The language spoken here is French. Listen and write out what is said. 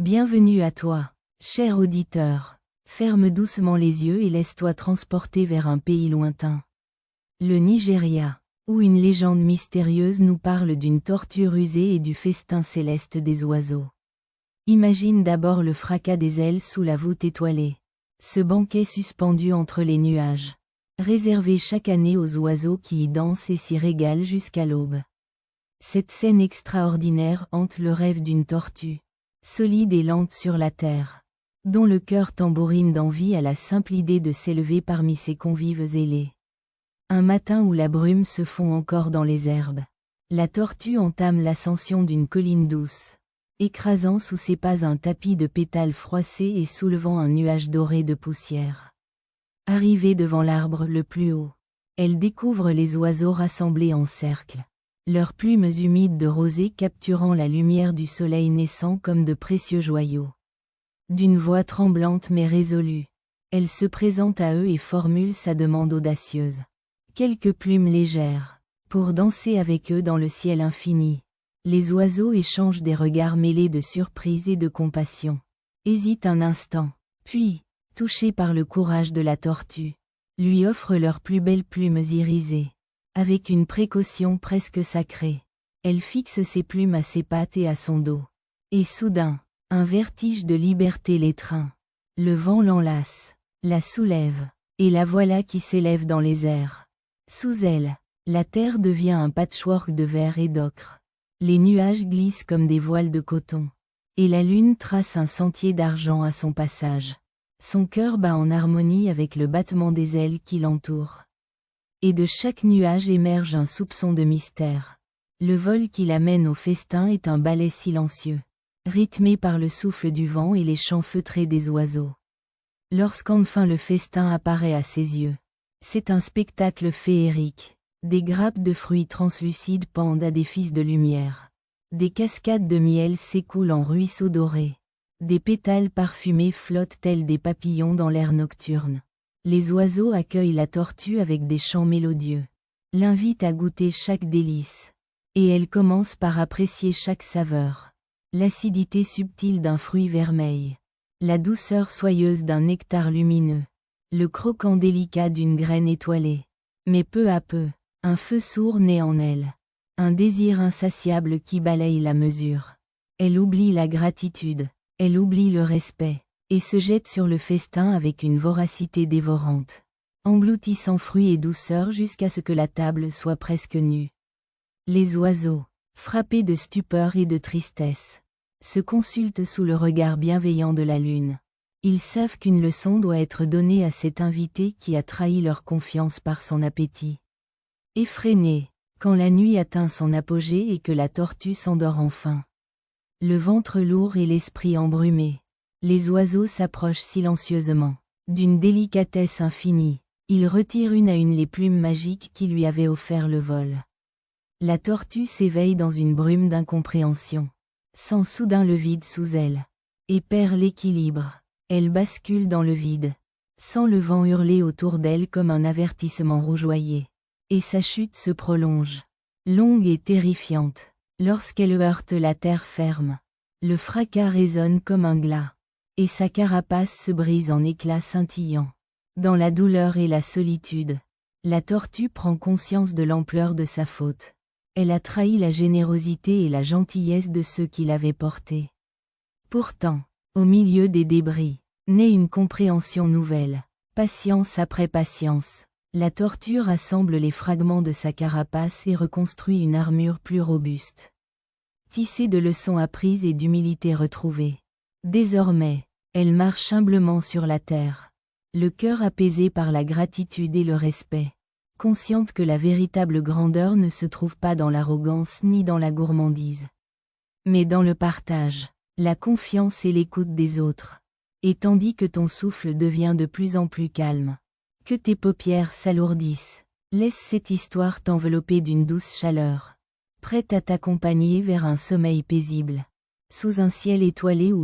Bienvenue à toi, cher auditeur. Ferme doucement les yeux et laisse-toi transporter vers un pays lointain. Le Nigeria, où une légende mystérieuse nous parle d'une tortue rusée et du festin céleste des oiseaux. Imagine d'abord le fracas des ailes sous la voûte étoilée. Ce banquet suspendu entre les nuages, réservé chaque année aux oiseaux qui y dansent et s'y régalent jusqu'à l'aube. Cette scène extraordinaire hante le rêve d'une tortue, solide et lente sur la terre, dont le cœur tambourine d'envie à la simple idée de s'élever parmi ses convives ailés. Un matin où la brume se fond encore dans les herbes, la tortue entame l'ascension d'une colline douce, écrasant sous ses pas un tapis de pétales froissés et soulevant un nuage doré de poussière. Arrivée devant l'arbre le plus haut, elle découvre les oiseaux rassemblés en cercle, leurs plumes humides de rosée capturant la lumière du soleil naissant comme de précieux joyaux. D'une voix tremblante mais résolue, elle se présente à eux et formule sa demande audacieuse. Quelques plumes légères, pour danser avec eux dans le ciel infini. Les oiseaux échangent des regards mêlés de surprise et de compassion. Hésitent un instant, puis, touchés par le courage de la tortue, lui offrent leurs plus belles plumes irisées. Avec une précaution presque sacrée, elle fixe ses plumes à ses pattes et à son dos. Et soudain, un vertige de liberté l'étreint. Le vent l'enlace, la soulève, et la voilà qui s'élève dans les airs. Sous elle, la terre devient un patchwork de verre et d'ocre. Les nuages glissent comme des voiles de coton, et la lune trace un sentier d'argent à son passage. Son cœur bat en harmonie avec le battement des ailes qui l'entourent. Et de chaque nuage émerge un soupçon de mystère. Le vol qui l'amène au festin est un ballet silencieux, rythmé par le souffle du vent et les chants feutrés des oiseaux. Lorsqu'enfin le festin apparaît à ses yeux, c'est un spectacle féerique. Des grappes de fruits translucides pendent à des fils de lumière. Des cascades de miel s'écoulent en ruisseaux dorés. Des pétales parfumés flottent tels des papillons dans l'air nocturne. Les oiseaux accueillent la tortue avec des chants mélodieux, l'invitent à goûter chaque délice. Et elle commence par apprécier chaque saveur. L'acidité subtile d'un fruit vermeil, la douceur soyeuse d'un nectar lumineux, le croquant délicat d'une graine étoilée. Mais peu à peu, un feu sourd naît en elle. Un désir insatiable qui balaye la mesure. Elle oublie la gratitude, elle oublie le respect, et se jette sur le festin avec une voracité dévorante, engloutissant fruits et douceur jusqu'à ce que la table soit presque nue. Les oiseaux, frappés de stupeur et de tristesse, se consultent sous le regard bienveillant de la lune. Ils savent qu'une leçon doit être donnée à cet invité qui a trahi leur confiance par son appétit. Effrénés, quand la nuit atteint son apogée et que la tortue s'endort enfin. Le ventre lourd et l'esprit embrumé, les oiseaux s'approchent silencieusement. D'une délicatesse infinie, ils retirent une à une les plumes magiques qui lui avaient offert le vol. La tortue s'éveille dans une brume d'incompréhension, sent soudain le vide sous elle, et perd l'équilibre. Elle bascule dans le vide, sent le vent hurler autour d'elle comme un avertissement rougeoyé. Et sa chute se prolonge, longue et terrifiante. Lorsqu'elle heurte la terre ferme, le fracas résonne comme un glas, et sa carapace se brise en éclats scintillants. Dans la douleur et la solitude, la tortue prend conscience de l'ampleur de sa faute. Elle a trahi la générosité et la gentillesse de ceux qui l'avaient portée. Pourtant, au milieu des débris, naît une compréhension nouvelle. Patience après patience, la tortue rassemble les fragments de sa carapace et reconstruit une armure plus robuste. Tissée de leçons apprises et d'humilité retrouvée. Désormais, elle marche humblement sur la terre, le cœur apaisé par la gratitude et le respect, consciente que la véritable grandeur ne se trouve pas dans l'arrogance ni dans la gourmandise, mais dans le partage, la confiance et l'écoute des autres. Et tandis que ton souffle devient de plus en plus calme, que tes paupières s'alourdissent, laisse cette histoire t'envelopper d'une douce chaleur, prête à t'accompagner vers un sommeil paisible, sous un ciel étoilé où